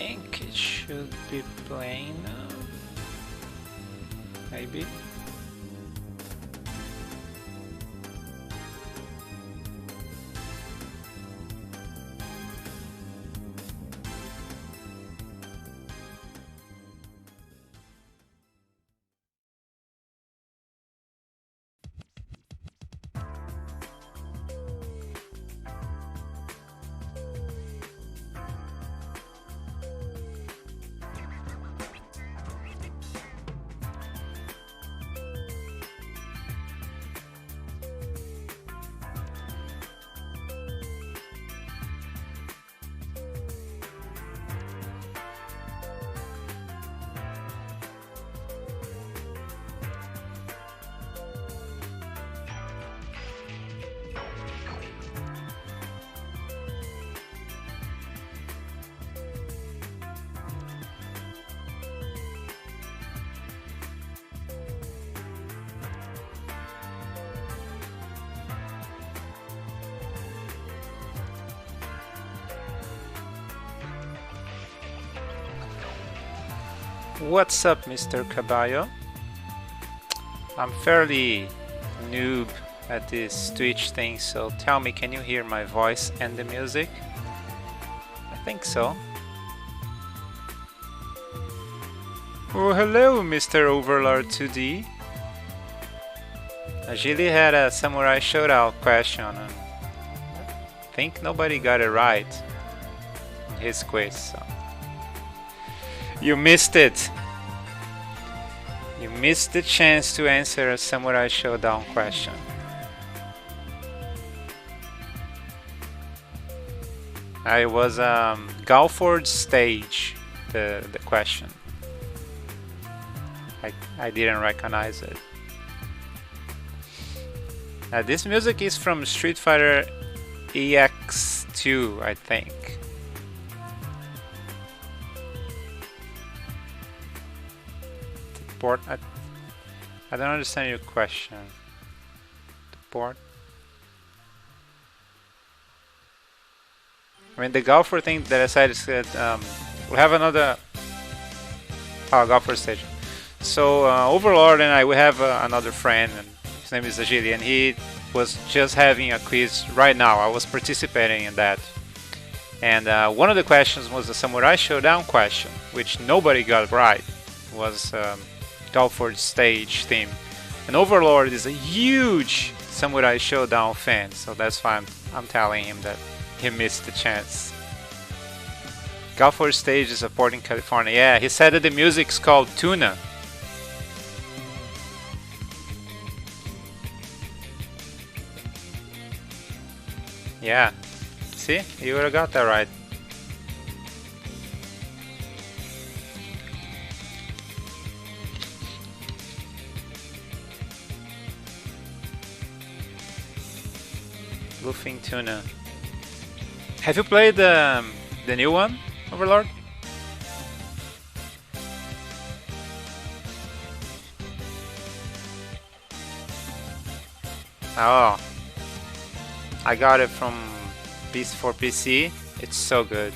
think it should be playing now. Maybe. What's up, Mr. Cabaio? I'm fairly noob at this Twitch thing, so tell me, can you hear my voice and the music? I think so. Oh, hello, Mr. Overlord 2D. Julie had a Samurai Showdown question, and I think nobody got it right in his quiz. So. You missed it. You missed the chance to answer a Samurai Showdown question. It was Galford stage, the question. I didn't recognize it. This music is from Street Fighter EX2, I think. Port. I don't understand your question. The port. I mean, the golfer thing that I said is that we'll have another golfer stage. So Overlord and I, we have another friend, and his name is Ajili, and he was just having a quiz right now. I was participating in that, and one of the questions was the Samurai Showdown question, which nobody got right. It was Galford stage theme, and Overlord is a huge Samurai Showdown fan, so that's why I'm telling him that he missed the chance. Galford stage is a port in California. Yeah, he said that the music's called Tuna. Yeah, see, you would have got that right. Bluefin Tuna. Have you played the new one, Overlord? Oh, I got it from for PC. It's so good.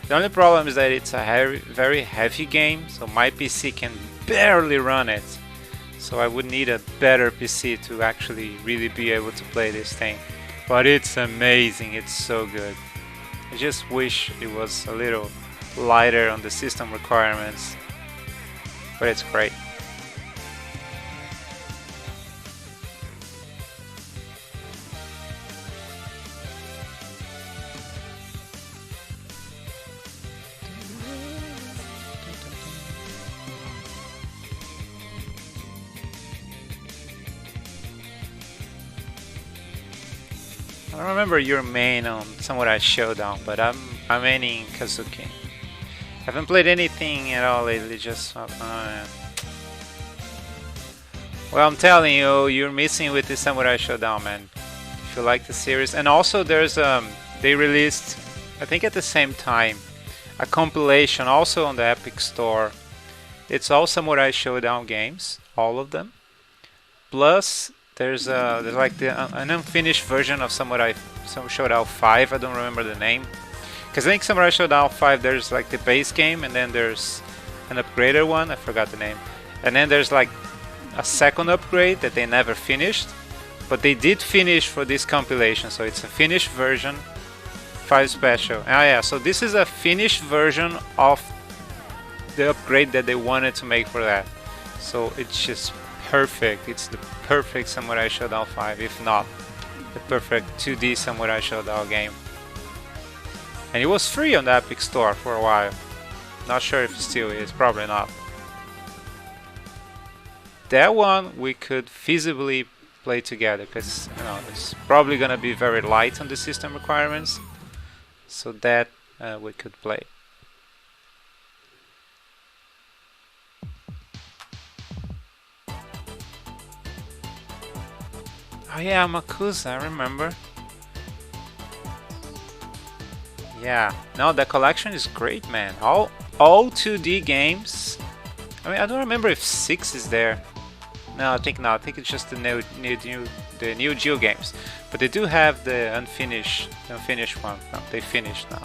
The only problem is that it's a very heavy game, so my PC can barely run it. So I would need a better PC to actually really be able to play this thing. But it's amazing, it's so good. I just wish it was a little lighter on the system requirements, but it's great. I don't remember your main on Samurai Showdown, but I'm maining Kazuki. Haven't played anything at all lately, just well, I'm telling you, you're missing with the Samurai Showdown, man. If you like the series, and also there's they released, I think at the same time, a compilation also on the Epic Store. It's all Samurai Showdown games, all of them. Plus there's like an unfinished version of Samurai Showdown 5. I don't remember the name, Because I think Samurai Shodown 5, there's like the base game, and then there's an upgraded one, I forgot the name. And then there's like a second upgrade that they never finished, but they did finish for this compilation, so it's a finished version, 5 special. Ah yeah, so this is a finished version of the upgrade that they wanted to make for that. So it's just perfect. It's the perfect Samurai Shodown 5, if not the perfect 2D Samurai Shodown game. And it was free on the Epic Store for a while. Not sure if it still is, probably not. That one we could feasibly play together, because you know, it's probably gonna be very light on the system requirements. So that we could play. Oh yeah, Makusa, I remember. Yeah, no, the collection is great, man. All 2D games. I mean, I don't remember if 6 is there. No, I think not. I think it's just the new Geo games. But they do have the unfinished one. No, they finished now.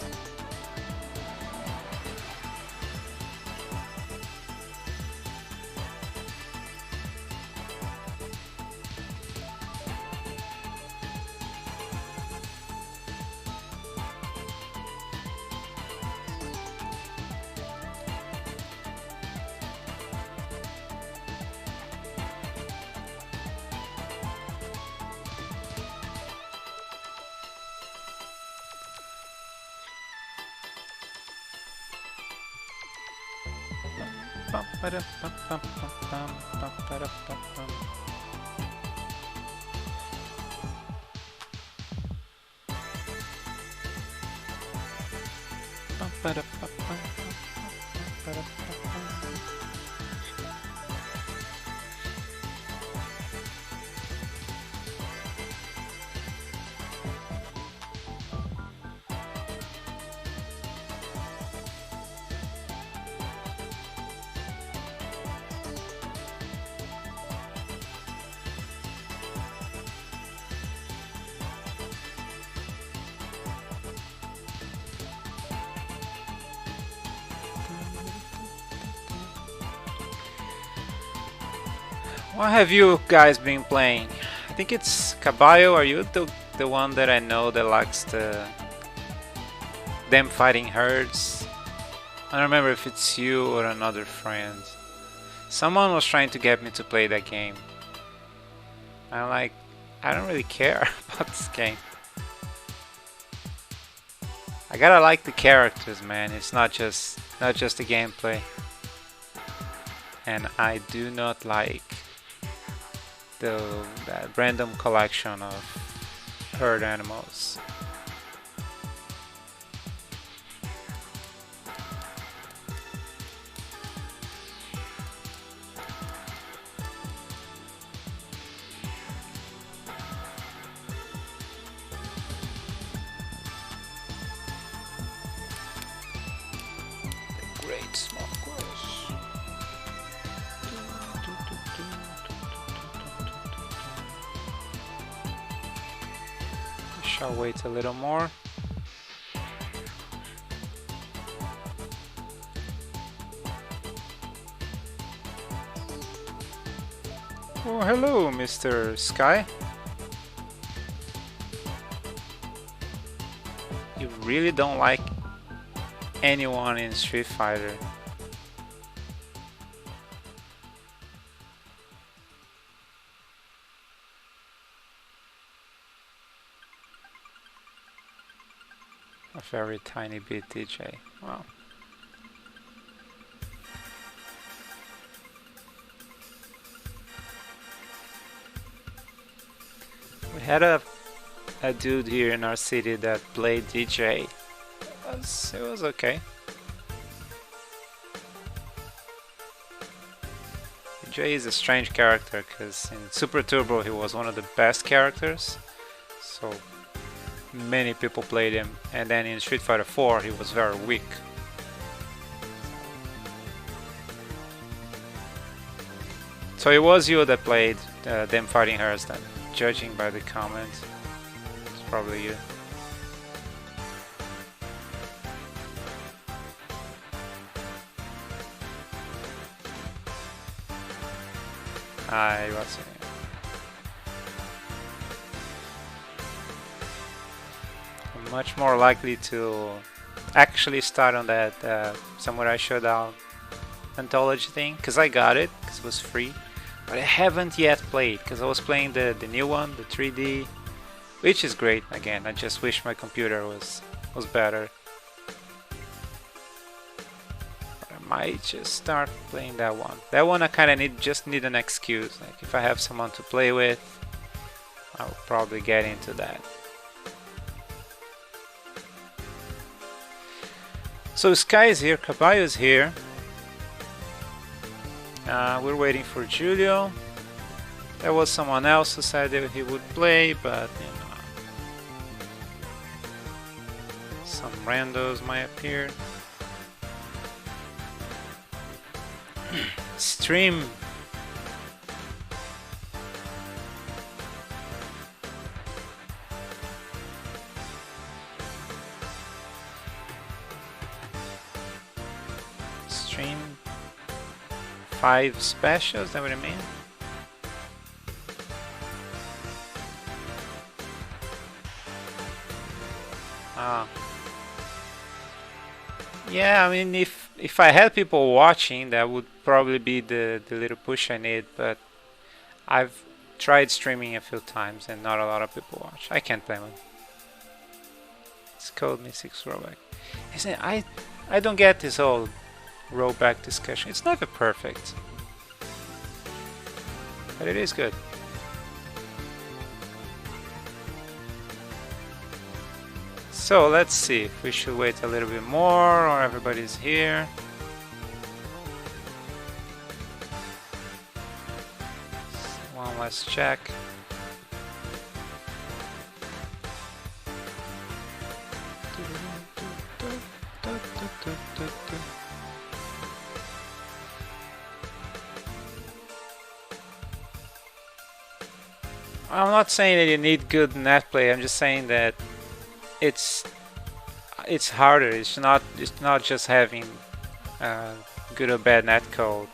What have you guys been playing? I think it's Cabaio. Are you the one that I know that likes them fighting herds? I don't remember if it's you or another friend. Someone was trying to get me to play that game. I'm like, I don't really care about this game. I gotta like the characters, man. It's not just the gameplay. And I do not like that random collection of herd animals. The great small squirrels. Shall wait a little more. Oh, hello, Mr. Sky. You really don't like anyone in Street Fighter. A very tiny bit, DJ. Wow. We had a dude here in our city that played DJ. It was okay. DJ is a strange character because in Super Turbo he was one of the best characters. So many people played him, and then in Street Fighter 4 he was very weak. So it was you that played them fighting hers then, judging by the comments. It's probably you. I was. I'm much more likely to actually start on that Samurai Showdown anthology thing, because I got it, because it was free. But I haven't yet played, because I was playing the new one, the 3D, which is great. Again, I just wish my computer was better. I might just start playing that one. That one I kind of just need an excuse. Like if I have someone to play with, I'll probably get into that. So Sky is here, Cabaio is here. We're waiting for Julio. There was someone else who said that he would play, but you know, some randos might appear. Stream. Stream 5 specials, is that what I mean? Yeah, I mean, if I had people watching, that would probably be the little push I need, but I've tried streaming a few times and not a lot of people watch. I can't blame them. It's called me 6 rollback. Isn't it? I don't get this whole rollback discussion. It's never perfect, but it is good. So let's see if we should wait a little bit more or everybody's here. One last check. I'm not saying that you need good net play. I'm just saying that it's harder. It's not just having good or bad net code.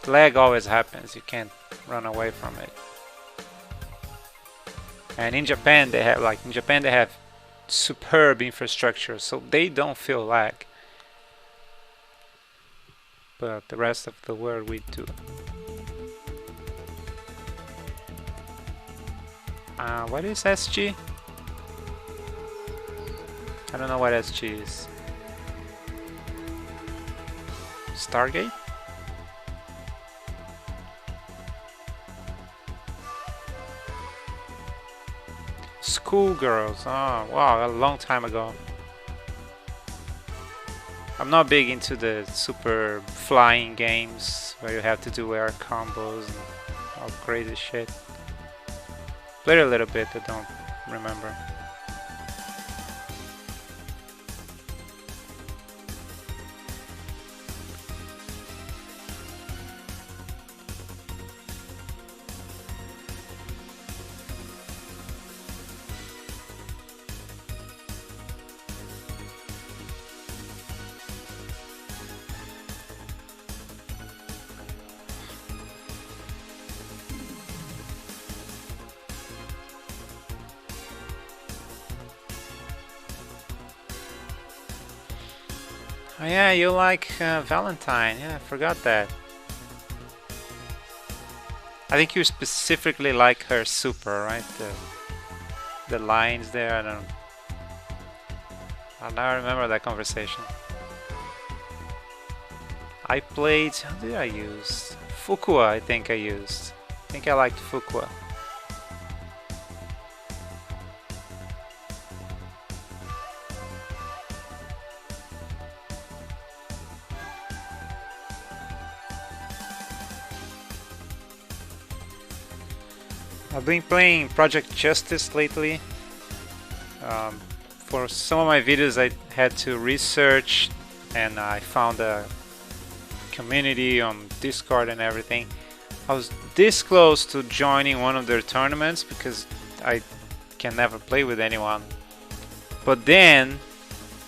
Lag always happens. You can't run away from it. And in Japan they have superb infrastructure, so they don't feel lag. But the rest of the world we do. What is SG? I don't know what SG is. Stargate? Schoolgirls. Oh, wow, a long time ago. I'm not big into the super flying games where you have to do air combos and all crazy shit. Played a little bit, I don't remember. Oh yeah, you like Valentine. Yeah, I forgot that. I think you specifically like her super, right? The lines there, I now remember that conversation. I played, how did I use? Fukua, I think I used. I think I liked Fukua. I've been playing Project Justice lately. For some of my videos I had to research, and I found a community on Discord and everything. I was this close to joining one of their tournaments because I can never play with anyone. But then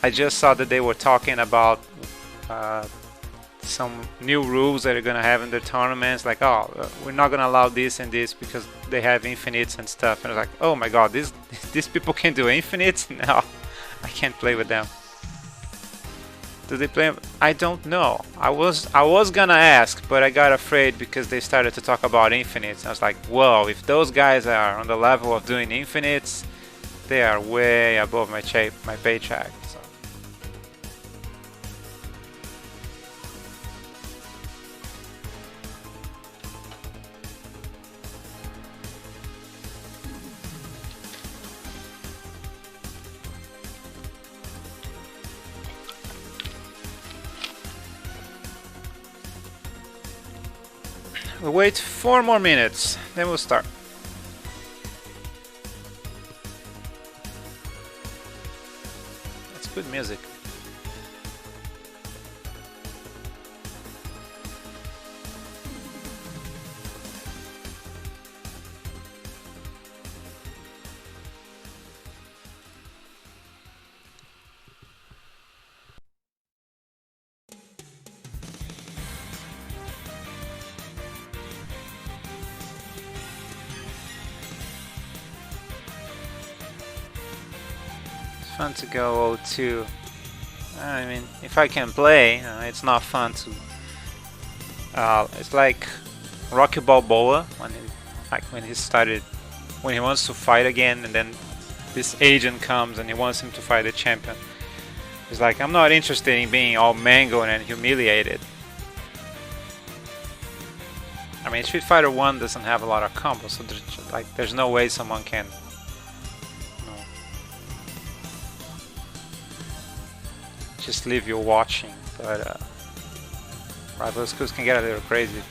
I just saw that they were talking about some new rules that are gonna have in their tournaments, like, oh, we're not gonna allow this and this because they have infinites and stuff. And I was like, oh my god, these people can do infinites? No, I can't play with them. Do they play? I don't know. I was gonna ask, but I got afraid because they started to talk about infinites. I was like, whoa, if those guys are on the level of doing infinites, they are way above my paycheck. So. We'll wait 4 more minutes, then we'll start. That's good music. Fun to go 0-2. I mean, if I can play, it's not fun to. It's like Rocky Balboa when he started, when he wants to fight again, and then this agent comes and he wants him to fight the champion. He's like, I'm not interested in being all mangled and humiliated. I mean, Street Fighter 1 doesn't have a lot of combos, so there's no way someone can. Just leave you watching, but rival schools can get a little crazy.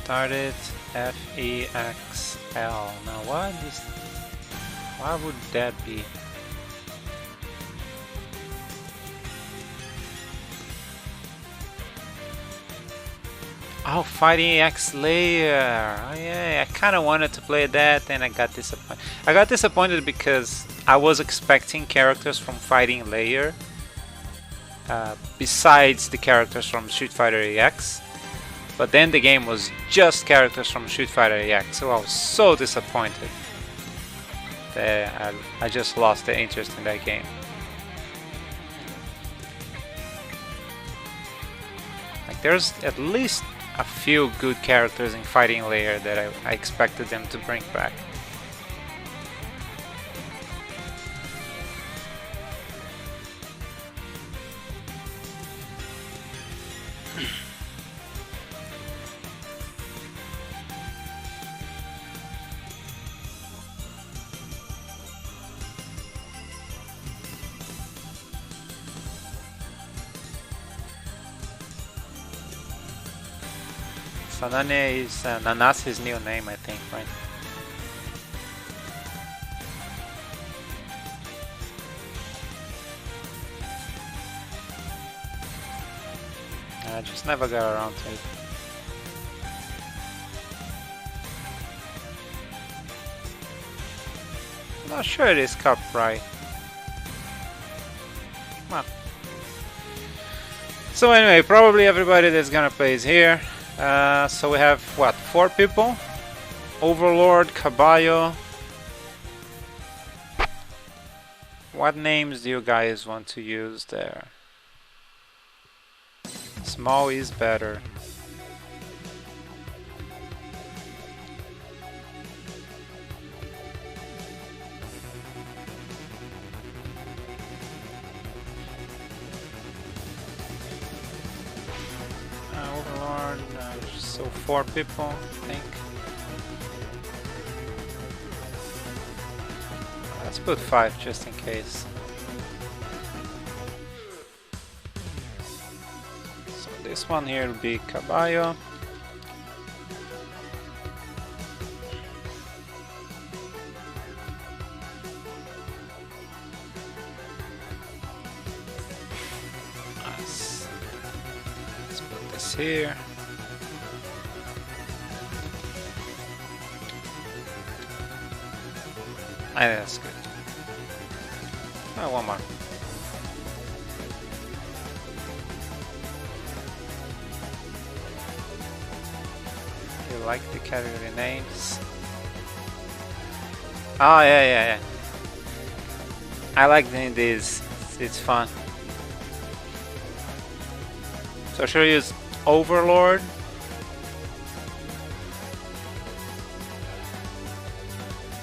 Started FEXL. Now why would that be? Oh, Fighting X Layer. Oh yeah, I kind of wanted to play that, and I got disappointed. I got disappointed because I was expecting characters from Fighting Layer besides the characters from Street Fighter EX. But then the game was just characters from Street Fighter EX, so I was so disappointed that I just lost the interest in that game. Like, there's at least a few good characters in Fighting Layer that I expected them to bring back. Sanane is Nanasi's new name, I think, right? I just never got around to it. I'm not sure it is copyright. Well. So anyway, probably everybody that's gonna play is here. So we have, what, 4 people? Overlord, Cabaio. What names do you guys want to use there? Small is better. Overlord, so 4 people, I think. Let's put 5 just in case. So this one here will be Caballo. this here. I think that's good. Oh, one more. You like the category names? Oh yeah. I like doing this. It's fun. So should I use Overlord?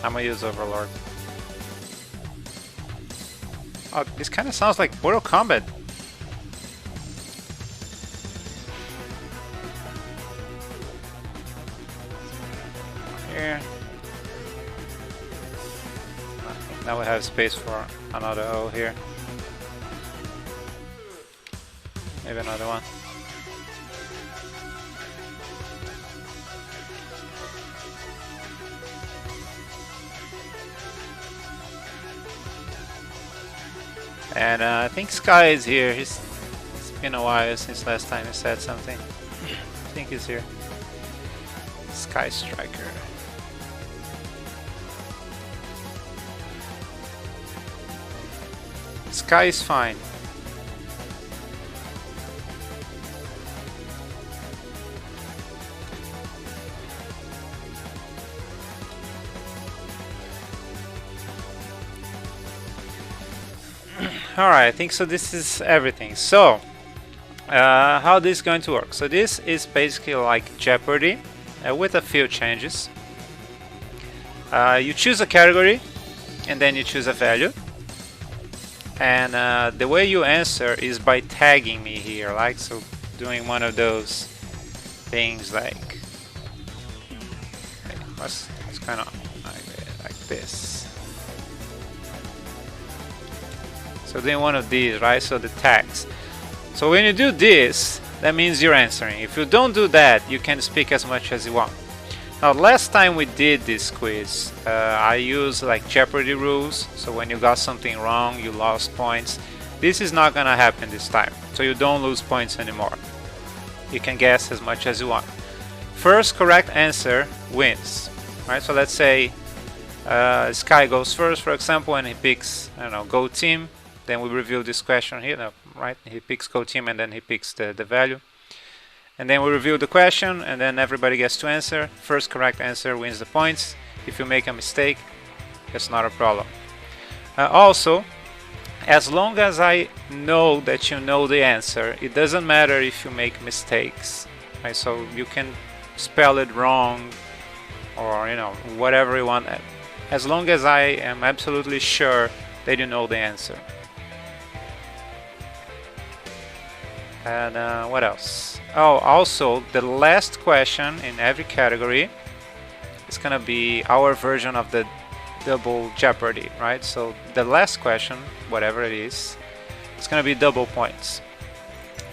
I'm gonna use Overlord. Oh, this kind of sounds like Mortal Kombat. Here. Now we have space for another O here. Maybe another one. And I think Sky is here. It's been a while since last time he said something. I think he's here. Sky Striker. Sky is fine. Alright, I think so. This is everything. So, how this is going to work? So this is basically like Jeopardy with a few changes. You choose a category and then you choose a value. And the way you answer is by tagging me here, like so, doing one of those things like what's kind of like this. So doing one of these, right? So the tags. So when you do this, that means you're answering. If you don't do that, you can speak as much as you want. Now, last time we did this quiz, I used like Jeopardy rules. So when you got something wrong, you lost points. This is not gonna happen this time. So you don't lose points anymore. You can guess as much as you want. First correct answer wins, right? So let's say Sky goes first, for example, and he picks, I don't know, Go Team. Then we review this question here, no, right? He picks Go Team and then he picks the value. And then we review the question and then everybody gets to answer. First correct answer wins the points. If you make a mistake, it's not a problem. Also, as long as I know that you know the answer, it doesn't matter if you make mistakes. Right? So you can spell it wrong or whatever you want. As long as I am absolutely sure that you know the answer. And what else? Oh, also the last question in every category is gonna be our version of the double Jeopardy, right? So the last question, whatever it is, it's gonna be double points.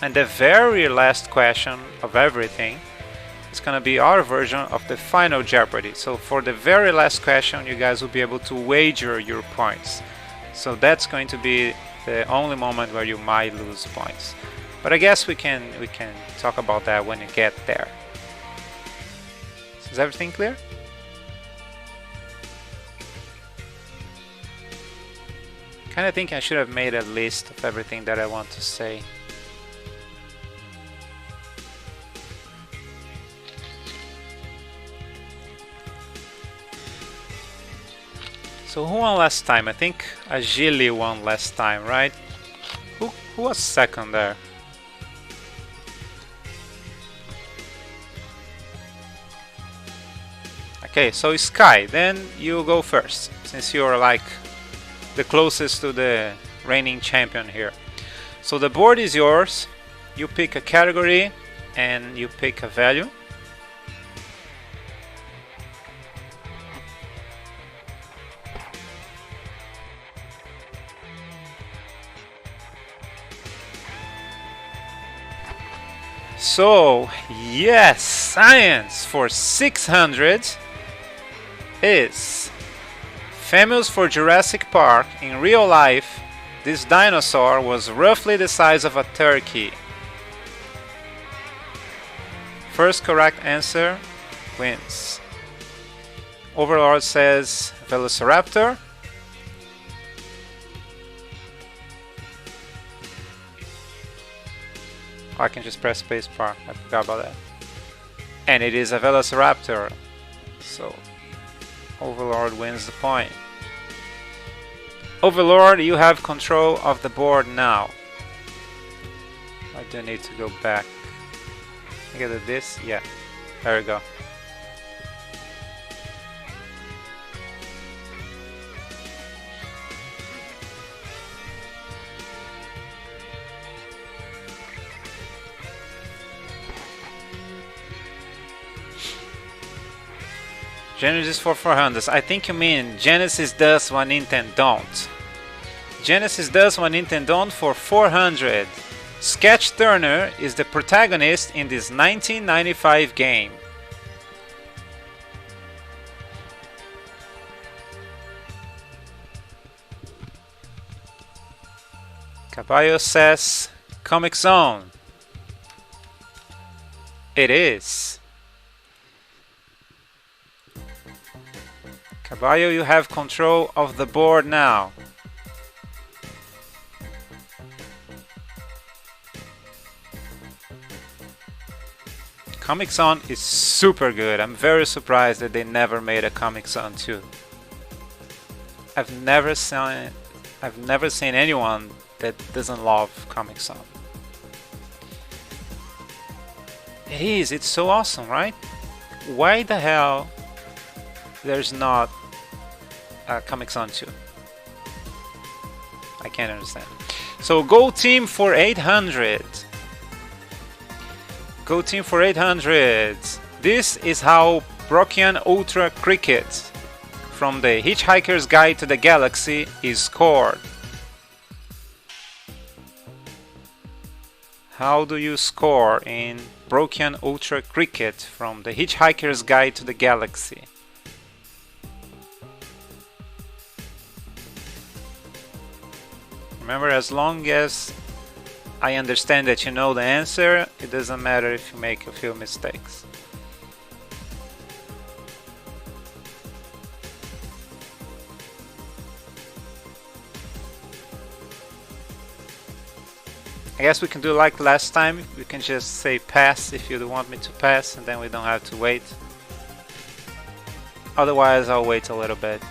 And the very last question of everything is gonna be our version of the final Jeopardy. So for the very last question, you guys will be able to wager your points. So that's going to be the only moment where you might lose points. But I guess we can talk about that when you get there. Is everything clear? Kinda think I should have made a list of everything that I want to say. So who won last time? I think JuliooOOOO won last time, right? Who was second there? Okay, so Sky, then you go first, since you're like the closest to the reigning champion here. So the board is yours, you pick a category and you pick a value. So, yes, science for 600 is famous for Jurassic Park. In real life, this dinosaur was roughly the size of a turkey. First correct answer wins. Overlord says Velociraptor. I can just press spacebar. I forgot about that. And it is a Velociraptor. So Overlord wins the point. Overlord, you have control of the board now. I do need to go back. I get this? Yeah. There we go. Genesis for 400. I think you mean Genesis does what Nintendo don't. Genesis does what Nintendo don't for 400. Sketch Turner is the protagonist in this 1995 game. Cabaio says Comic Zone. It is. Caballo, you have control of the board now. Comic Zone is super good. I'm very surprised that they never made a Comic Zone 2. I've never seen anyone that doesn't love Comic Zone. It is. It's so awesome, right? Why the hell there's not a Comic Zone 2? I can't understand. So go team for 800. Go team for 800. This is how Brokian Ultra Cricket from the Hitchhiker's Guide to the Galaxy is scored. How do you score in Brokian Ultra Cricket from the Hitchhiker's Guide to the Galaxy? Remember, as long as I understand that you know the answer, it doesn't matter if you make a few mistakes. I guess we can do like last time. We can just say pass if you want me to pass, and then we don't have to wait. Otherwise, I'll wait a little bit.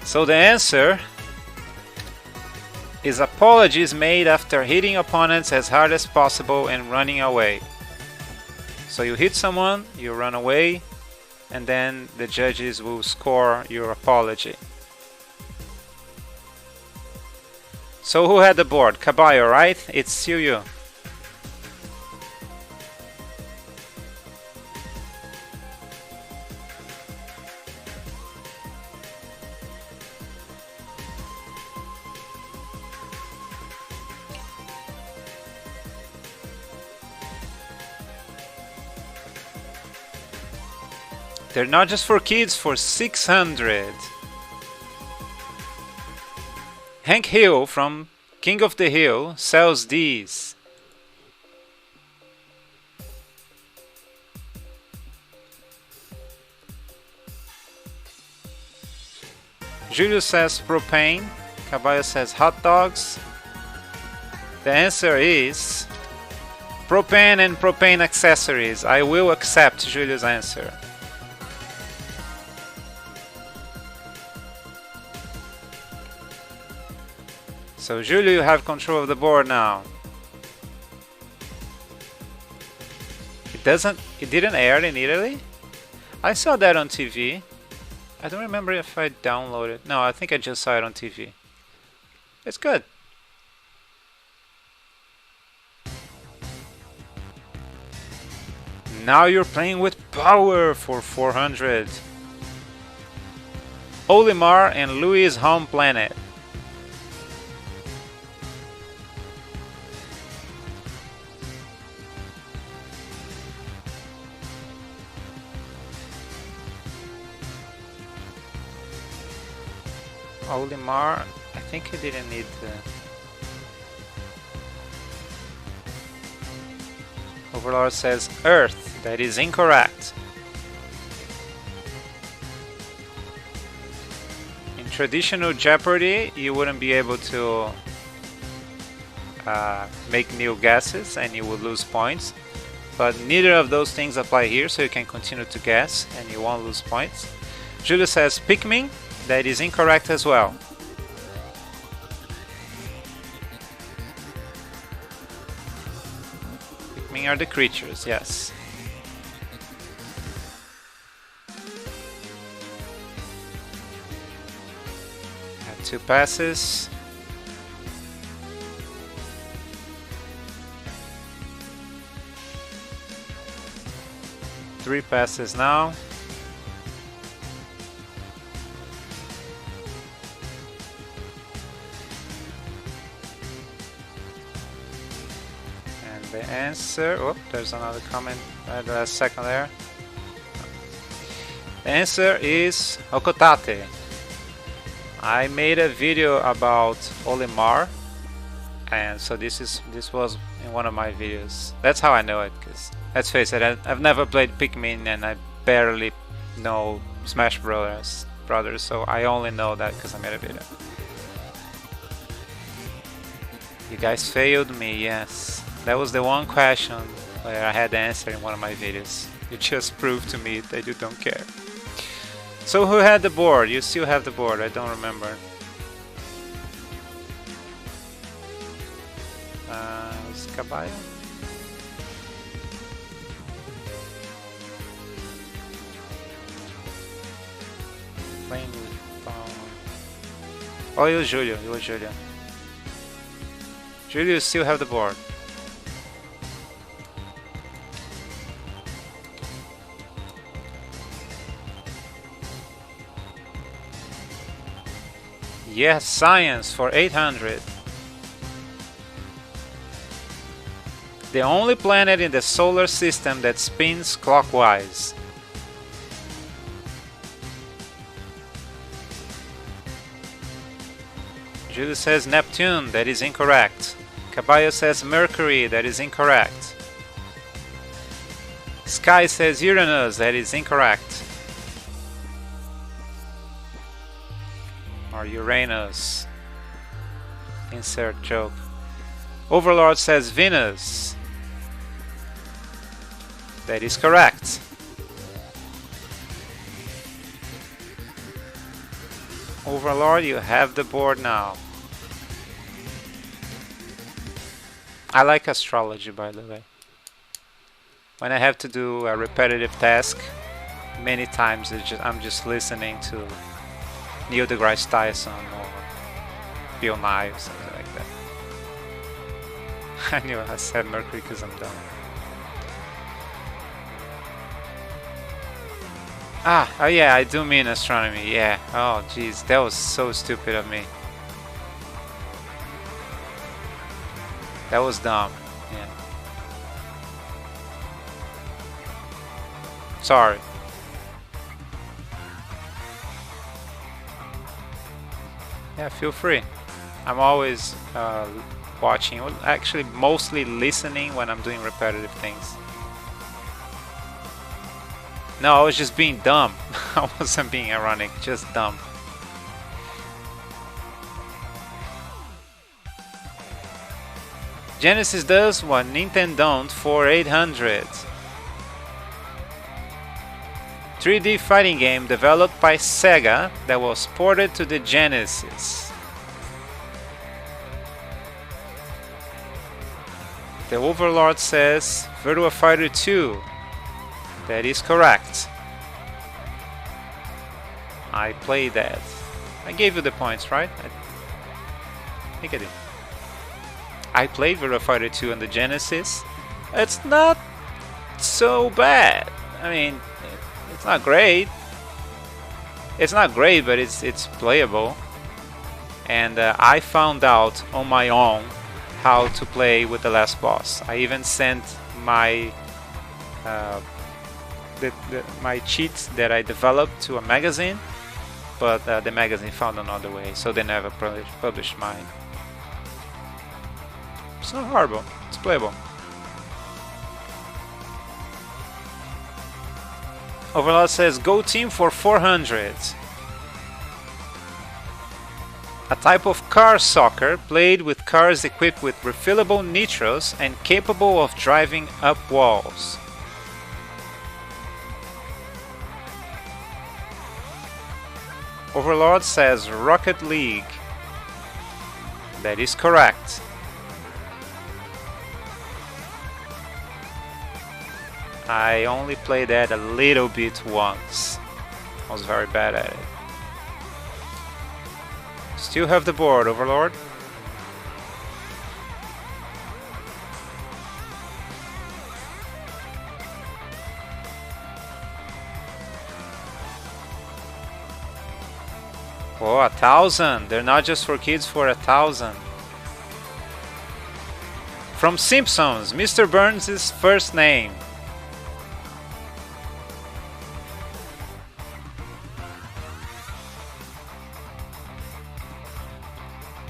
So the answer is apologies made after hitting opponents as hard as possible and running away. So you hit someone, you run away, and then the judges will score your apology. So who had the board? Caballo, right? It's you. They're not just for kids, for 600. Hank Hill from King of the Hill sells these. Julio says propane. Caballo says hot dogs. The answer is propane and propane accessories. I will accept Julio's answer. So Julio, you have control of the board now. It didn't air in Italy? I saw that on TV. I don't remember if I downloaded. No, I think I just saw it on TV. It's good. Now you're playing with power for 400. Olimar and Louis' home planet. Olimar, I think you didn't need the... Overlord says Earth. That is incorrect. In traditional Jeopardy, you wouldn't be able to make new guesses and you would lose points. But neither of those things apply here, so you can continue to guess and you won't lose points. Julio says Pikmin. That is incorrect as well. Pikmin are the creatures, yes. Have 2 passes. Three passes now. And the answer, oh, there's another comment at the second there. The answer is Hokotate. I made a video about Olimar, and so this was in one of my videos. That's how I know it, because let's face it, I've never played Pikmin and I barely know Smash Brothers, so I only know that because I made a video. You guys failed me, yes. That was the one question where I had the answer in one of my videos. You just proved to me that you don't care. So who had the board? You still have the board, I don't remember. It's cabaio? Playing with oh, it was Julio. Julio still have the board. Yes, science for 800. The only planet in the solar system that spins clockwise. Julio says Neptune, that is incorrect. Cabaio says Mercury, that is incorrect. Sky says Uranus, that is incorrect. Or Uranus. Insert joke. Overlord says Venus. That is correct. Overlord, you have the board now. I like astrology, by the way. When I have to do a repetitive task, many times I'm just listening to Neil deGrasse Tyson or Bill Nye or something like that. I knew I said Mercury because I'm dumb. Oh yeah, I do mean astronomy, yeah. Oh jeez, that was so stupid of me. That was dumb, yeah. Sorry. Yeah, feel free. I'm always watching, well, actually mostly listening when I'm doing repetitive things. No, I was just being dumb. I wasn't being ironic, just dumb. Genesis does what Nintendo don't for 800. 3D fighting game developed by Sega that was ported to the Genesis. The Overlord says Virtua Fighter 2. That is correct. I played that. I gave you the points, right? I think I did. I played Virtua Fighter 2 on the Genesis. It's not so bad. I mean, it's not great. It's not great, but it's playable. And I found out on my own how to play with the last boss. I even sent my my cheats that I developed to a magazine, but the magazine found another way, so they never published mine. It's not horrible, it's playable. Overlord says, go team for 400. A type of car soccer played with cars equipped with refillable nitros and capable of driving up walls. Overlord says Rocket League. That is correct. I only played that a little bit once. I was very bad at it. Still have the board, Overlord. Oh, 1,000! They're not just for kids, for 1,000. From Simpsons, Mr. Burns' first name.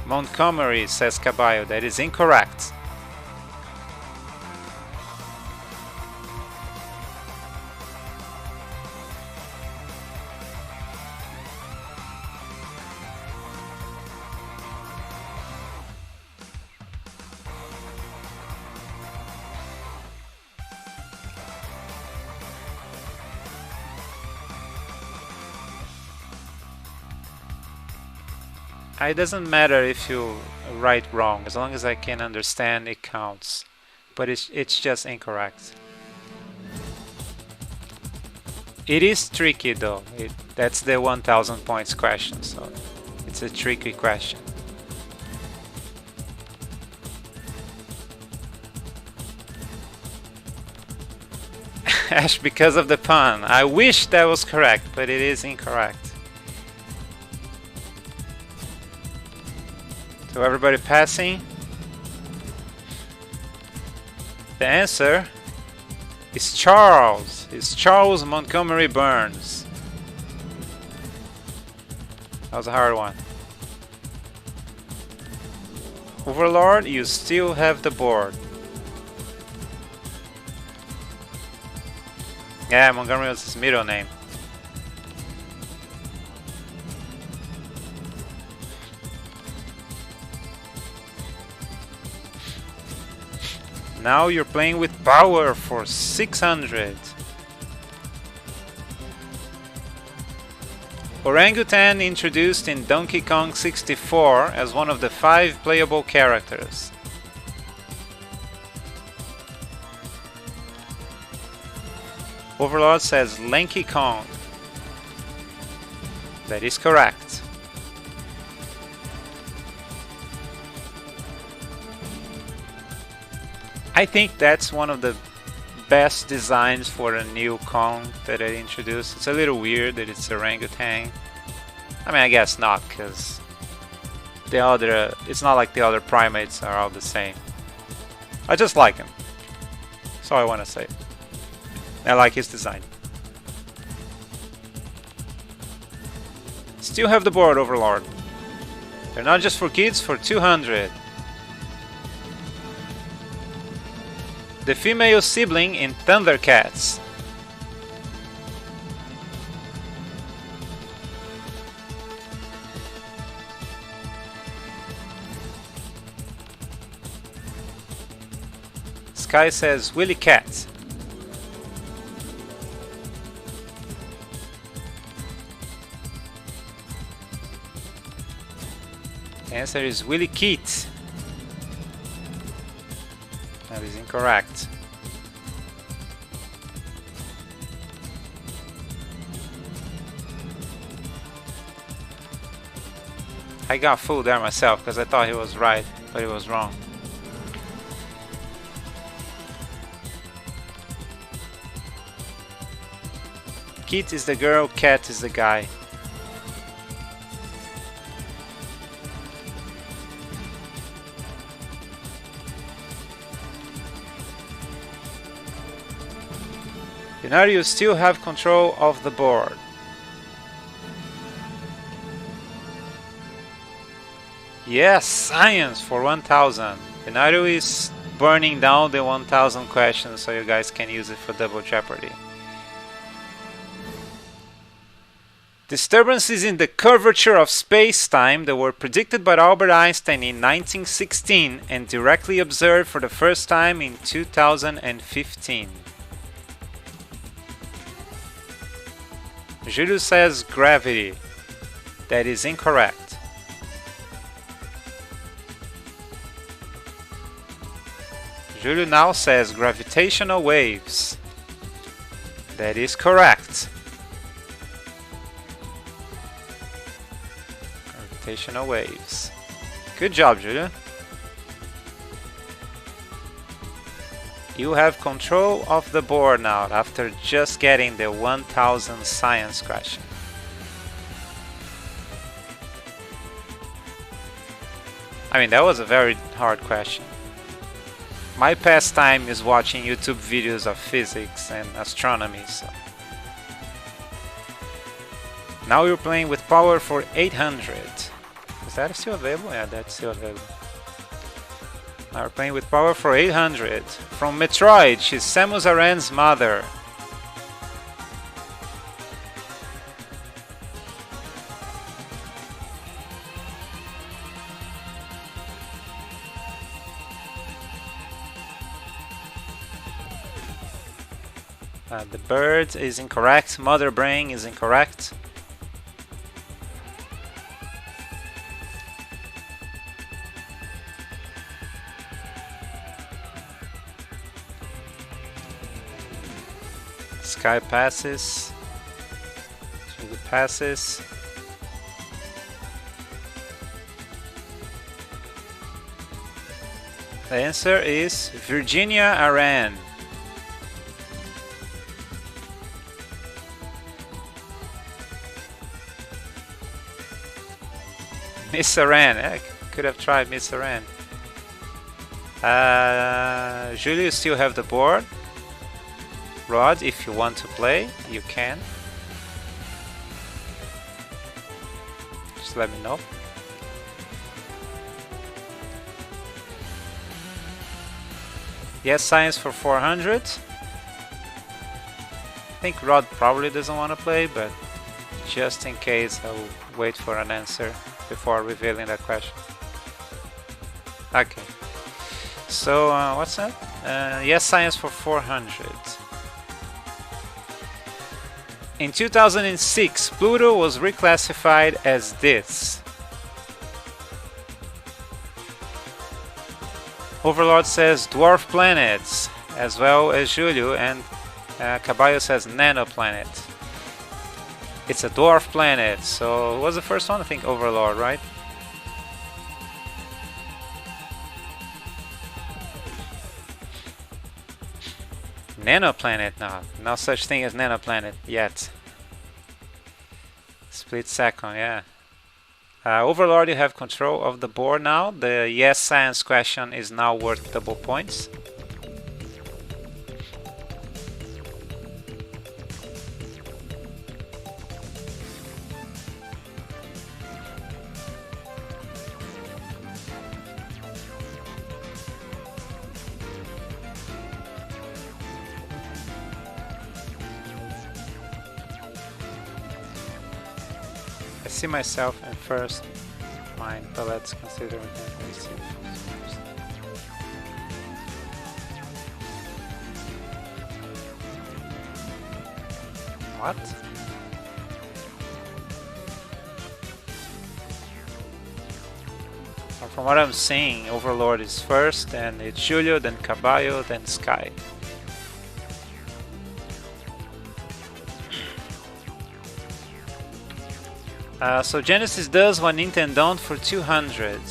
Montgomery, says Cabaio. That is incorrect. It doesn't matter if you write wrong, as long as I can understand it counts. But it's just incorrect. It is tricky though. That's the 1,000 points question, so it's a tricky question. Ash, because of the pun. I wish that was correct, but it is incorrect. So everybody passing? The answer is Charles. It's Charles Montgomery Burns. That was a hard one. Overlord, you still have the board. Yeah, Montgomery was his middle name. Now you're playing with power for 600. Orangutan introduced in Donkey Kong 64 as one of the 5 playable characters. Overlord says Lanky Kong. That is correct. I think that's one of the best designs for a new Kong that I introduced. It's a little weird that it's orangutan. I mean, I guess not, because it's not like the other primates are all the same. I just like him. That's all I want to say. I like his design. Still have the board, Overlord. They're not just for kids, for 200. The female sibling in Thundercats. Sky says Willy Cat. The answer is Willy Keat. That is incorrect. I got fooled there myself because I thought he was right, but he was wrong. Keat is the girl, Cat is the guy. Now you still have control of the board. Yes, science for 1000. Binario is burning down the 1000 questions so you guys can use it for double Jeopardy. Disturbances in the curvature of space-time that were predicted by Albert Einstein in 1916 and directly observed for the first time in 2015. Julio says gravity. That is incorrect. Julio now says gravitational waves. That is correct. Gravitational waves. Good job, Julio. You have control of the board now after just getting the 1000 science question. I mean, that was a very hard question. My pastime is watching YouTube videos of physics and astronomy, so. Now you're playing with power for 800. Is that still available? Yeah, that's still available. Now we're playing with power for 800. From Metroid, she's Samus Aran's mother. The bird is incorrect. Mother brain is incorrect. Sky passes. Sugar passes. The answer is Virginia Aran. Miss Aran, I could have tried Miss Aran. Julio, you still have the board. Rod, if you want to play, you can. Just let me know. Yes, science for 400. I think Rod probably doesn't want to play, but just in case, I'll wait for an answer before revealing that question. Okay. So, what's that? Yes, science for 400. In 2006, Pluto was reclassified as this. Overlord says dwarf planets, as well as Julio, and Cabaio says nanoplanet. It's a dwarf planet, so what was the first one? I think Overlord, right? Nanoplanet, no such thing as nanoplanet yet. Split second, yeah. Overlord, you have control of the board now. The yes science question is now worth double points. I see myself in first mind, but let's consider again. What? Well, from what I'm seeing, Overlord is first, and it's Julio, then Caballo, then Sky. So Genesis does what Nintendo don't for 200.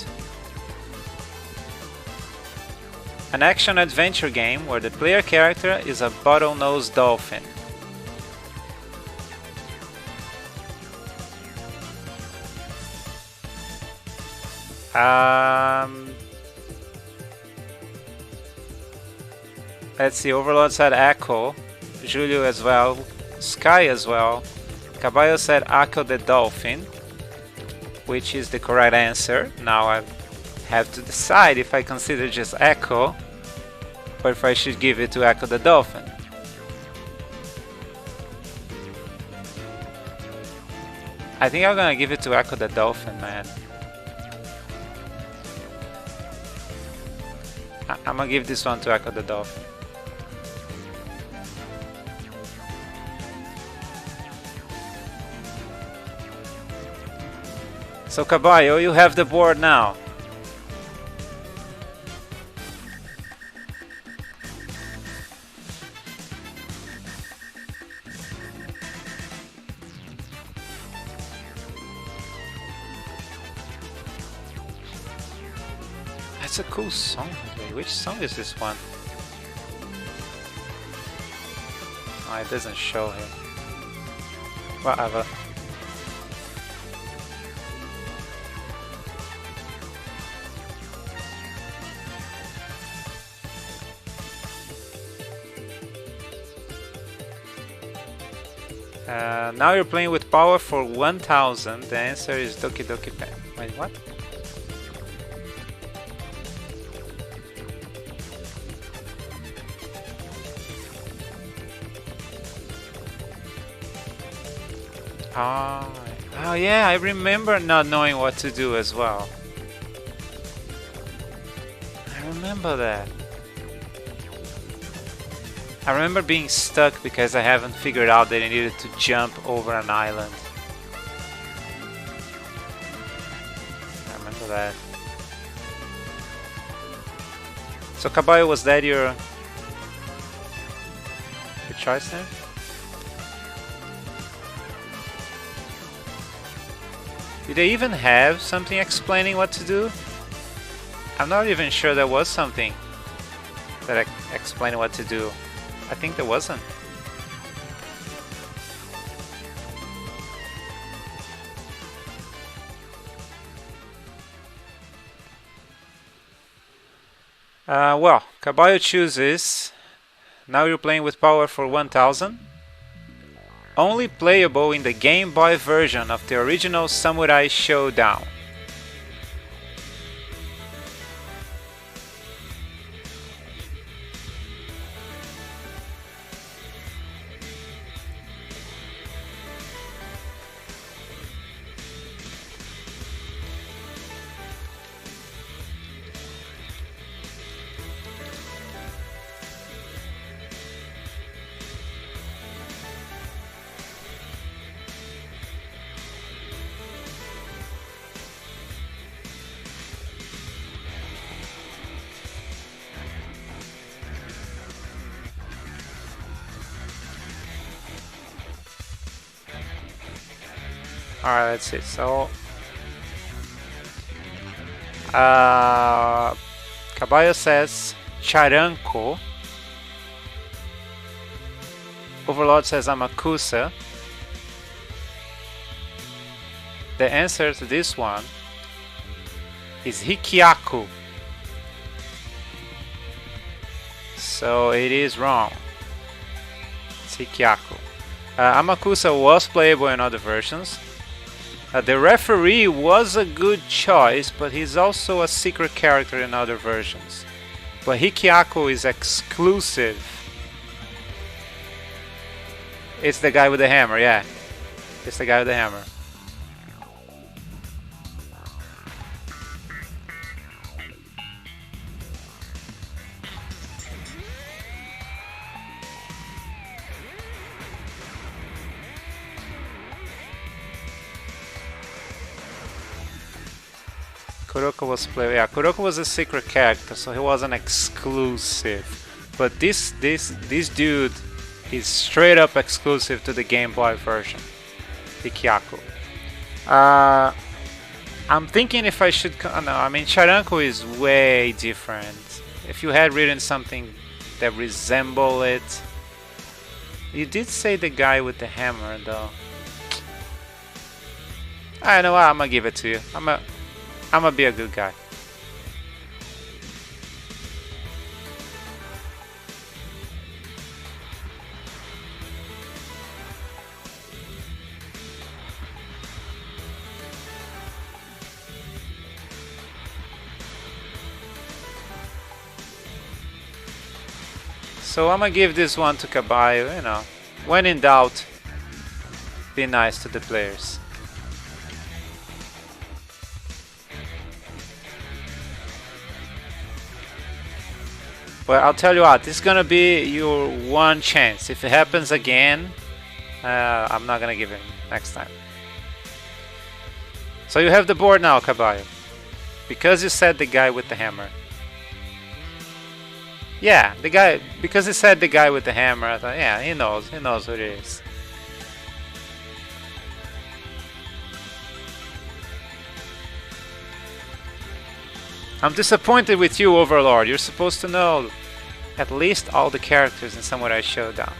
An action-adventure game where the player character is a bottlenose dolphin. Let's see, Overlord said Echo, Julio as well, Sky as well. Caballo said Akko the Dolphin. which is the correct answer. Now I have to decide if I consider just Echo or if I should give it to Echo the dolphin. I think I'm gonna give it to Echo the dolphin, man. I'm gonna give this one to Echo the dolphin. So Cabaio, you have the board now. That's a cool song. Which song is this one? Oh, it doesn't show here. Whatever. Now you're playing with power for 1000. The answer is Doki Doki Pen. Wait, what? Oh yeah, I remember not knowing what to do as well. I remember that. I remember being stuck because I haven't figured out that I needed to jump over an island. I remember that. So Cabaio, was that your choice then? Did they even have something explaining what to do? I'm not even sure there was something that explained what to do. I think there wasn't. Well, Cabaio chooses. Now you're playing with power for 1000. Only playable in the Game Boy version of the original Samurai Showdown. Alright, let's see. So Cabaio says Charanko. Overlord says Amakusa. The answer to this one is Hikiaku. So it is wrong. It's Hikiaku. Amakusa was playable in other versions. The referee was a good choice, but he's also a secret character in other versions. But Hikiaku is exclusive. It's the guy with the hammer, yeah. It's the guy with the hammer. Kuroko was playable. Yeah, Kuroko was a secret character, so he wasn't exclusive. But this dude is straight up exclusive to the Game Boy version, Hikiaku. I'm thinking if I should. No, I mean Charanko is way different. If you had written something that resembled it, you did say the guy with the hammer though. I know. I'm gonna give it to you. I'm gonna be a good guy. So I'm gonna give this one to Cabaio, you know. When in doubt, be nice to the players. Well, I'll tell you what, this is gonna be your one chance. If it happens again, I'm not gonna give him next time. So you have the board now, Cabaio. Because you said the guy with the hammer. Yeah, the guy, because he said the guy with the hammer, I thought, yeah, he knows who it is. I'm disappointed with you, Overlord. You're supposed to know at least all the characters in Samurai Showdown.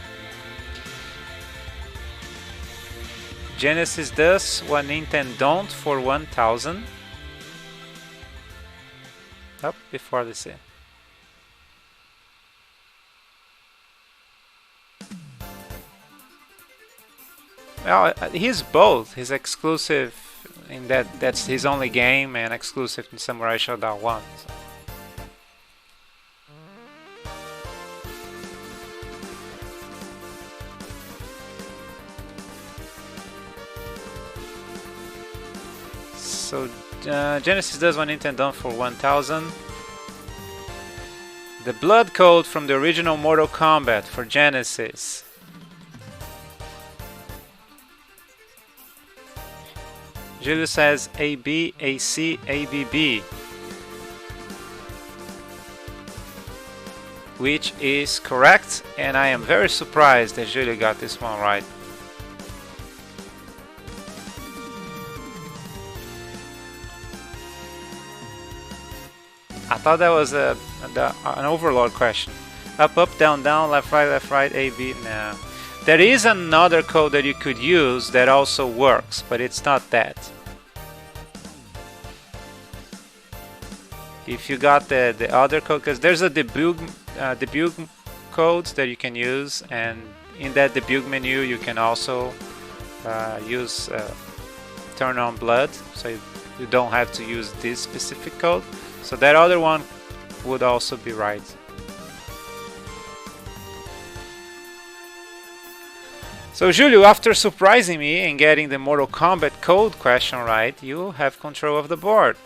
Genesis does what Nintendo don't for 1000. Up before this. Well, he's both. He's exclusive in that's his only game and exclusive in Samurai Showdown 1. So. So Genesis does what Nintendo done for 1000. The blood code from the original Mortal Kombat for Genesis. Julio says AB, AC, ABB. Which is correct, and I am very surprised that Julio got this one right. I thought that was an Overlord question. Up, up, down, down, left, right, A, B. No. There is another code that you could use that also works, but it's not that. If you got the other code, because there's a debug codes that you can use, and in that debug menu you can also use turn on blood, so you don't have to use this specific code. So that other one would also be right. So Julio, after surprising me and getting the Mortal Kombat code question right, you have control of the board.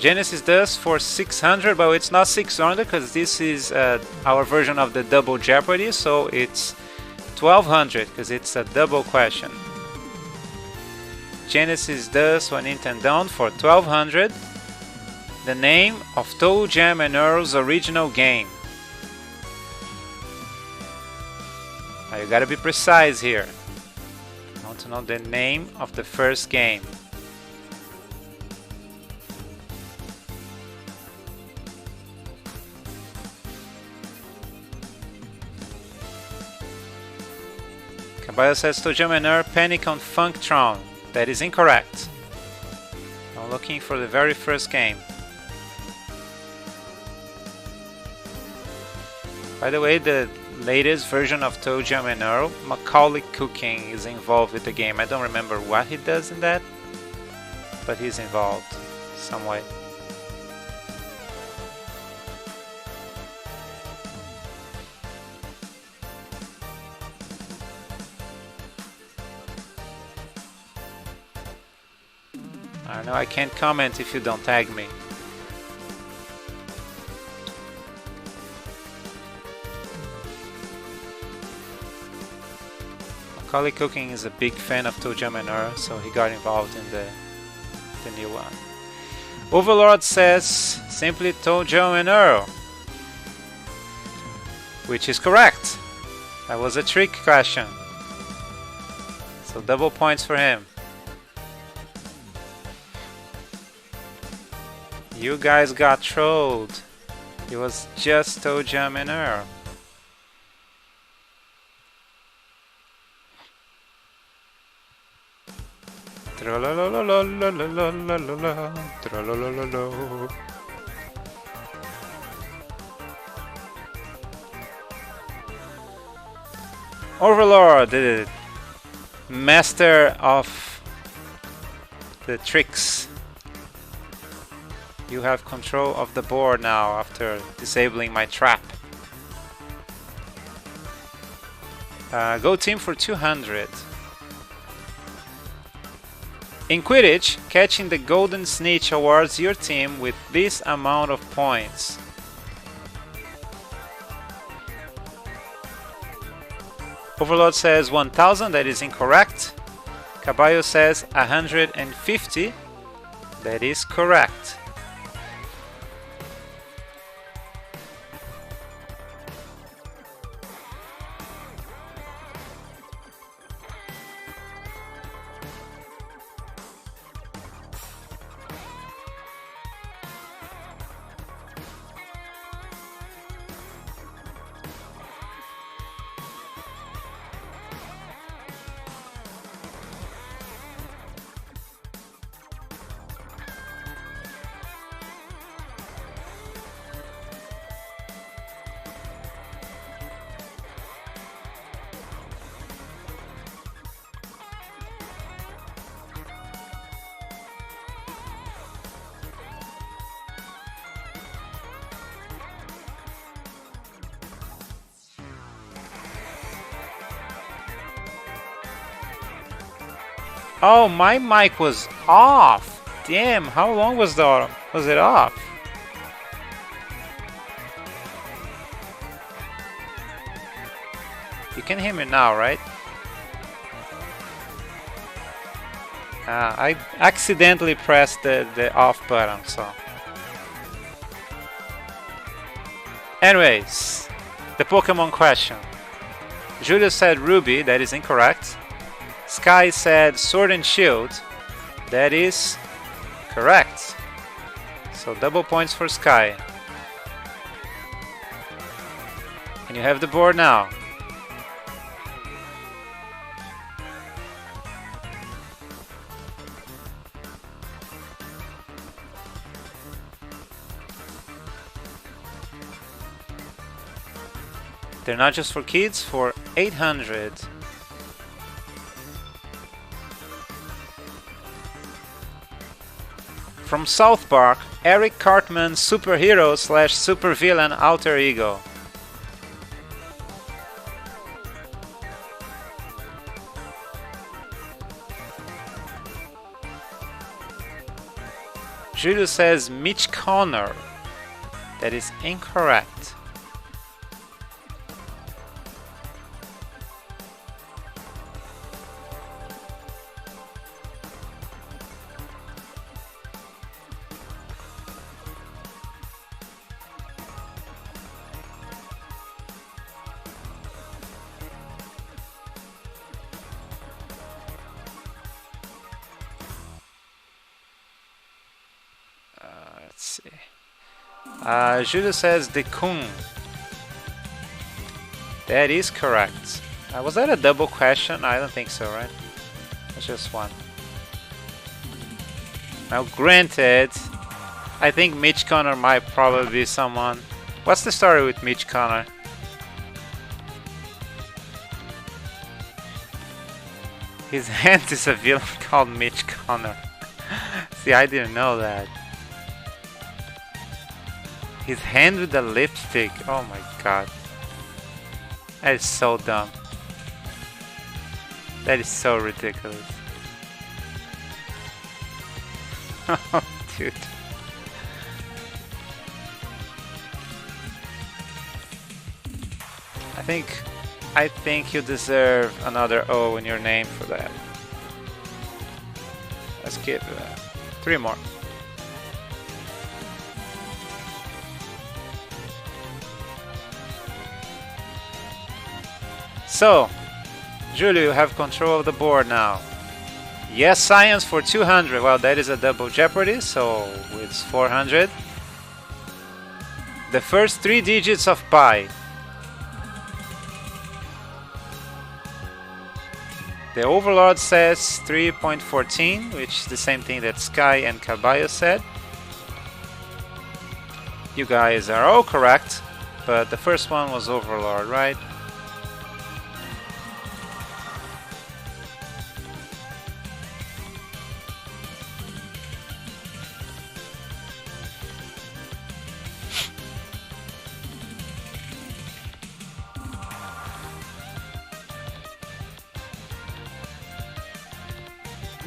Genesis does for 600, but it's not 600 because this is our version of the double Jeopardy, so it's 1200 because it's a double question. Genesis does what Nintendo don't for 1200. The name of Toe Jam and Earl's original game. Now you gotta be precise here. I want to know the name of the first game. Cabaio says Toe Jam and Earl Panic on Funktron. That is incorrect. I'm looking for the very first game. By the way, the latest version of Toe Jam and Earl, Macaulay Culkin is involved with the game. I don't remember what he does in that, but he's involved some way. I know I can't comment if you don't tag me. Macaulay Culkin is a big fan of Toe Jam and Earl, so he got involved in the new one. Overlord says simply Toe Jam and Earl, which is correct. That was a trick question, so double points for him. You guys got trolled. It was just Toe Jam and Earl. Overlord, the master of the tricks. You have control of the board now after disabling my trap. Go team for 200. In Quidditch, catching the Golden Snitch awards your team with this amount of points. Overlord says 1000, that is incorrect. Cabaio says 150, that is correct. Oh, my mic was off. Damn, how long was it off? You can hear me now, right? I accidentally pressed the off button, so. Anyways, the Pokemon question. Julio said Ruby, that is incorrect. Sky said Sword and Shield, that is correct. So double points for Sky. And you have the board now. They're not just for kids, for 800. From South Park, Eric Cartman's superhero slash supervillain alter ego. Julio says Mitch Connor. That is incorrect. Let's see. Julio says the Kun. That is correct. Was that a double question? I don't think so, right? It's just one. Now, granted, I think Mitch Connor might probably be someone. What's the story with Mitch Connor? His aunt is a villain called Mitch Connor. See, I didn't know that. His hand with the lipstick. Oh my god. That is so dumb. That is so ridiculous. Oh, dude. I think you deserve another O in your name for that. Let's give 3 more. So, Julio, you have control of the board now. Yes, science for 200. Well, that is a double Jeopardy, so it's 400. The first 3 digits of pi. The Overlord says 3.14, which is the same thing that Sky and Cabaio said. You guys are all correct, but the first one was Overlord, right?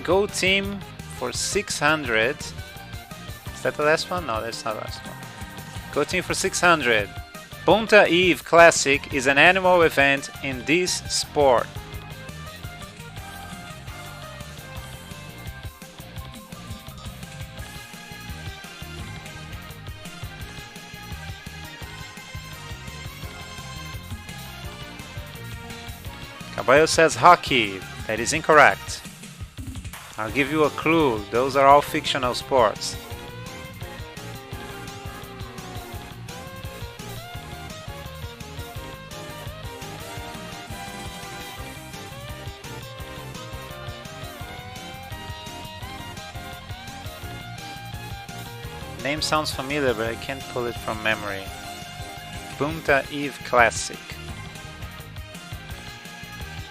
Go team for 600. Is that the last one? No, that's not the last one. Go team for 600. Punta Eve Classic is an annual event in this sport. Cabaio says hockey. That is incorrect. I'll give you a clue. Those are all fictional sports. Name sounds familiar, but I can't pull it from memory. Punta Eve Classic.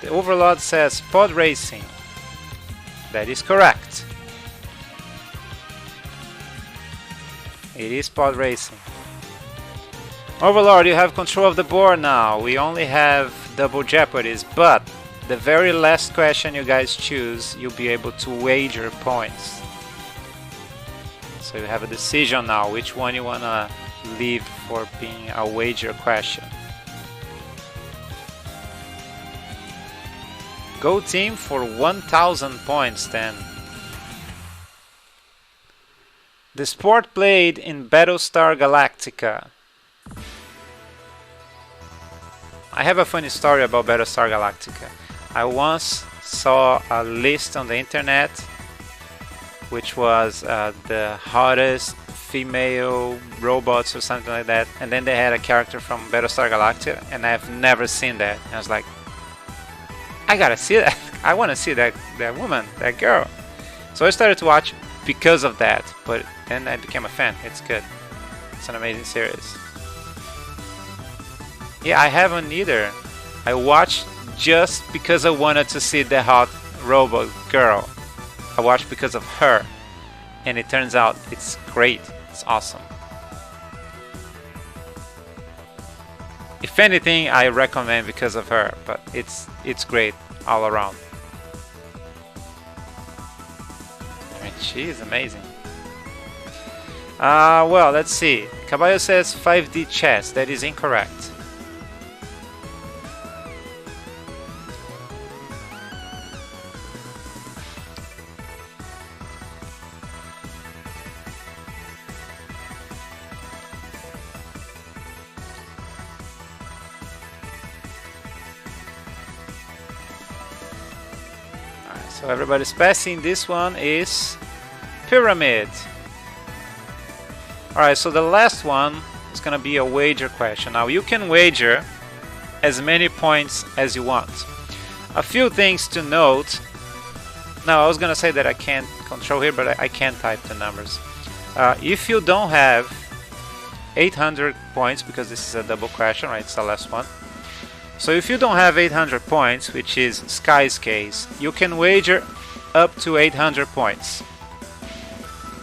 The Overlord says pod racing. That is correct. It is pod racing. Overlord, you have control of the board now. We only have double Jeopardies, but the very last question you guys choose, you'll be able to wager points. So you have a decision now which one you want to leave for being a wager question. Go team for 1000 points then. The sport played in Battlestar Galactica. I have a funny story about Battlestar Galactica. I once saw a list on the internet which was the hottest female robots or something like that, and then they had a character from Battlestar Galactica, and I've never seen that. And I was like, I gotta see that. I want to see that woman, that girl. So I started to watch because of that, but then I became a fan. It's good. It's an amazing series. Yeah, I haven't either. I watched just because I wanted to see the hot robot girl. I watched because of her, and it turns out it's great. It's awesome. If anything, I recommend because of her, but it's great all around. I mean, she is amazing. Well, let's see. Caballo says 5D chess. That is incorrect. So everybody's passing. This one is pyramid. Alright, so the last one is gonna be a wager question. Now you can wager as many points as you want. A few things to note. Now I was gonna say that I can't control here, but I can type the numbers. If you don't have 800 points, because this is a double question, right? It's the last one. So if you don't have 800 points, which is Sky's case, you can wager up to 800 points.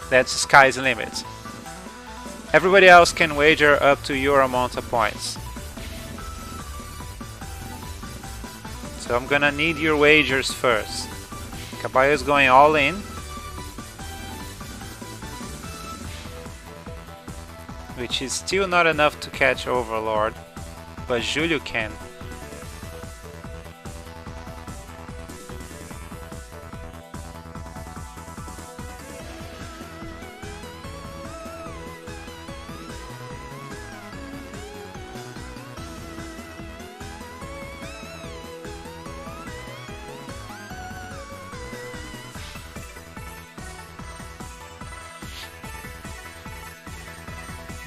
That's Sky's limit. Everybody else can wager up to your amount of points. So I'm gonna need your wagers first. Caballo is going all in. Which is still not enough to catch Overlord, but Julio can.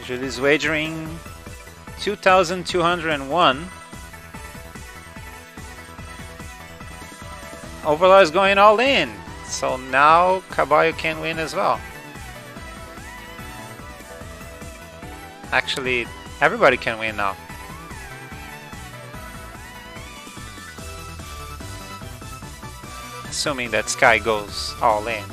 Julio's wagering 2,201. Overlord is going all in, so now Caballo can win as well. Actually, everybody can win now. Assuming that Sky goes all in.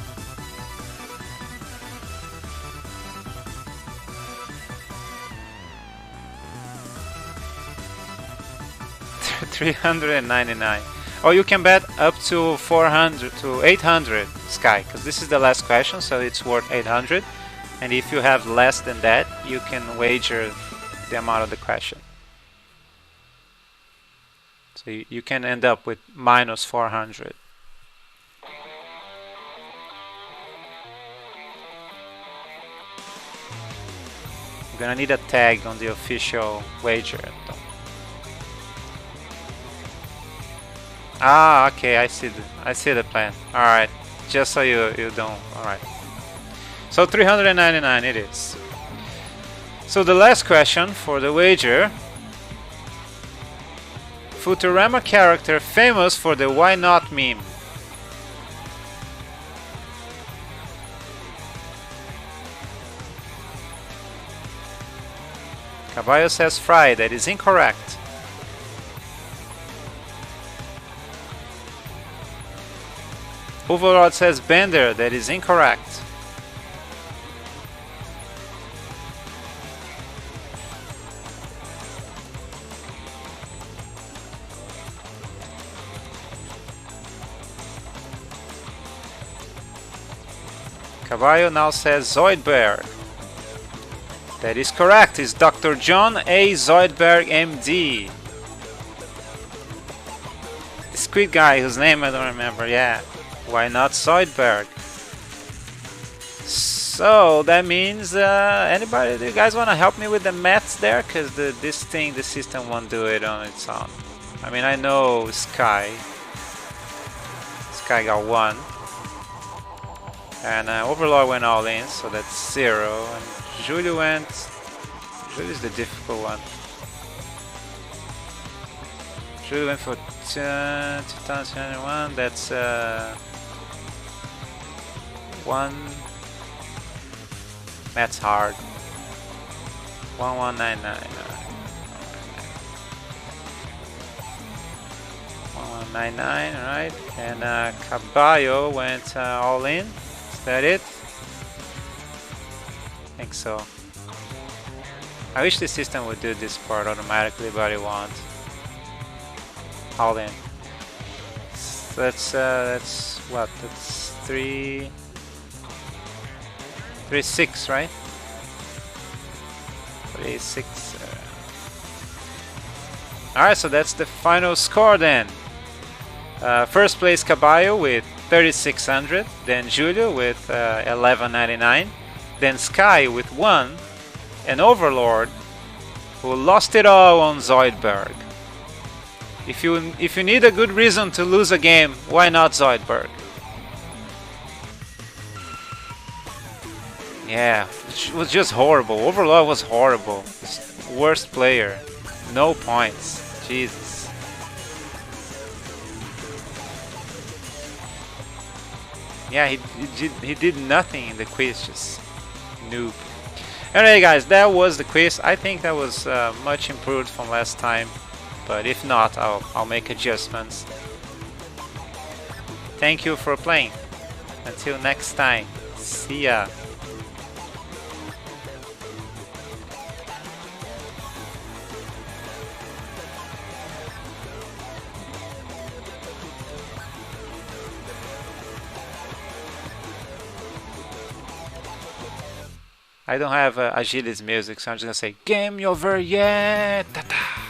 399. Or you can bet up to 400 to 800. Sky, because this is the last question, so it's worth 800. And if you have less than that, you can wager the amount of the question. So you can end up with minus 400. I'm gonna need a tag on the official wager. Ah, okay, I see the plan. All right, just so you don't. All right. So 399 it is. So the last question for the wager. Futurama character famous for the why not meme. Cabaio says Fry, that is incorrect. Overlord says Bender, that is incorrect. Caballo now says Zoidberg. That is correct. It's Dr. John A. Zoidberg, MD. The squid guy whose name I don't remember. Yeah. Why not Zoidberg? So that means anybody? Do you guys want to help me with the maths there? Because the system won't do it on its own. I mean, I know Sky got 1. And Overlord went all in, so that's 0. And Julio is the difficult one. Julio went for 2021, that's 1. That's hard. 1199. 1199, alright. And Caballo went all in. Is that it? I think so. I wish the system would do this part automatically, but it won't. All in. So that's what? That's 3, 6, right? 3, 6. Alright, so that's the final score then. First place Caballo with 3,600, then Julio with 1199, then Sky with 1, and Overlord, who lost it all on Zoidberg. If you need a good reason to lose a game, why not Zoidberg? Yeah, it was just horrible. Overlord was horrible. Worst player. No points. Jesus. Yeah, he did nothing in the quiz. Just noob. Alright guys, that was the quiz. I think that was much improved from last time. But if not, I'll make adjustments. Thank you for playing. Until next time. See ya. I don't have Agile's music, so I'm just gonna say game over, yeah. Ta-ta.